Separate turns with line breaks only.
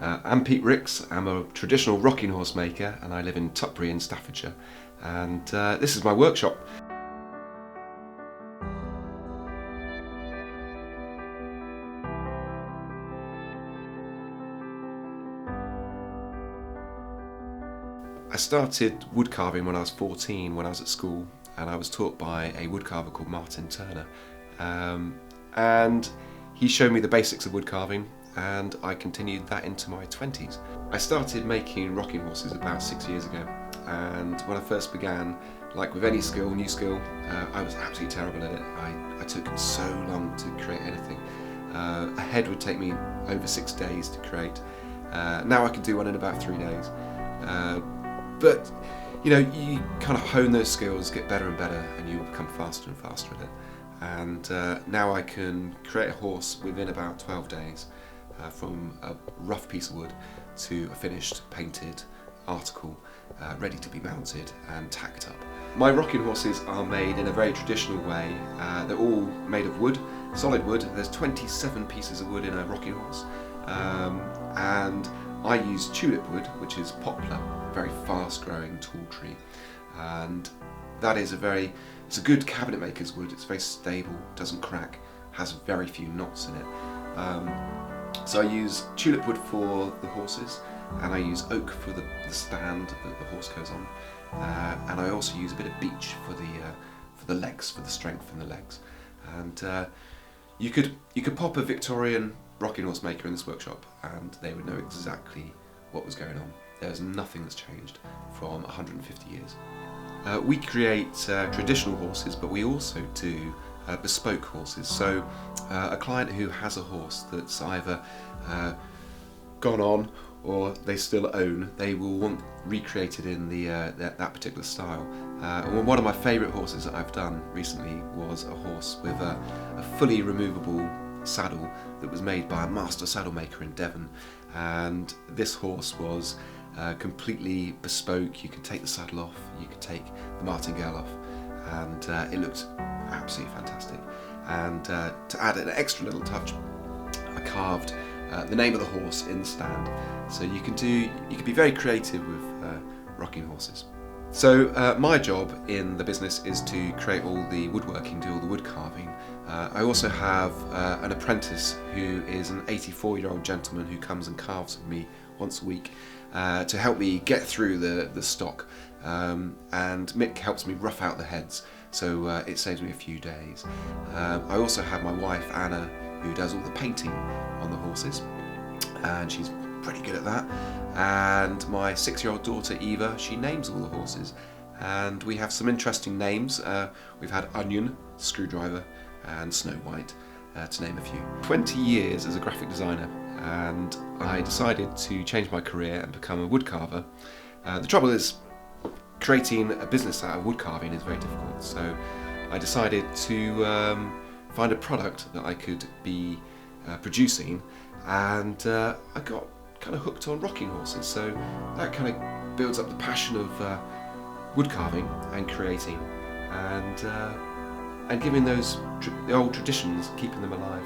I'm Pete Rix. I'm a traditional rocking horse maker and I live in Tutbury in Staffordshire, and this is my workshop. I started wood carving when I was 14, when I was at school, and I was taught by a woodcarver called Martin Turner, and he showed me the basics of wood carving, and I continued that into my 20s. I started making rocking horses about 6 years ago, and when I first began, like with any skill, new skill, I was absolutely terrible at it. I took so long to create anything. A head would take me over 6 days to create. Now I can do one in about 3 days. But you know, you kind of hone those skills, get better and better, and you will become faster and faster at it. And now I can create a horse within about 12 days, from a rough piece of wood to a finished, painted article, ready to be mounted and tacked up. My rocking horses are made in a very traditional way. They're all made of wood, solid wood. There's 27 pieces of wood in a rocking horse, and I use tulip wood, which is poplar, a very fast-growing tall tree, and that is it's a good cabinet maker's wood. It's very stable, doesn't crack, has very few knots in it. So I use tulip wood for the horses, and I use oak for the stand that the horse goes on, and I also use a bit of beech for the legs, for the strength in the legs. And you could pop a Victorian rocking horse maker in this workshop and they would know exactly what was going on. There's nothing that's changed from 150 years. We create traditional horses, but we also do bespoke horses. So a client who has a horse that's either gone on or they still own, they will want recreated in that particular style. One of my favourite horses that I've done recently was a horse with a fully removable saddle that was made by a master saddle maker in Devon, and this horse was completely bespoke. You could take the saddle off, you could take the martingale off, and it looked absolutely fantastic. And to add an extra little touch, I carved the name of the horse in the stand. So you can be very creative with rocking horses. So my job in the business is to create all the woodworking, do all the wood carving. I also have an apprentice who is an 84-year-old gentleman who comes and carves with me once a week to help me get through the stock. And Mick helps me rough out the heads, so it saves me a few days. I also have my wife Anna, who does all the painting on the horses, and she's pretty good at that. And my 6-year-old daughter Eva, she names all the horses, and we have some interesting names. We've had Onion, Screwdriver, and Snow White, to name a few. 20 years as a graphic designer, and I decided to change my career and become a woodcarver. The trouble is, creating a business out of wood carving is very difficult, so I decided to find a product that I could be producing, and I got kind of hooked on rocking horses, so that kind of builds up the passion of wood carving and creating, and giving the old traditions, keeping them alive.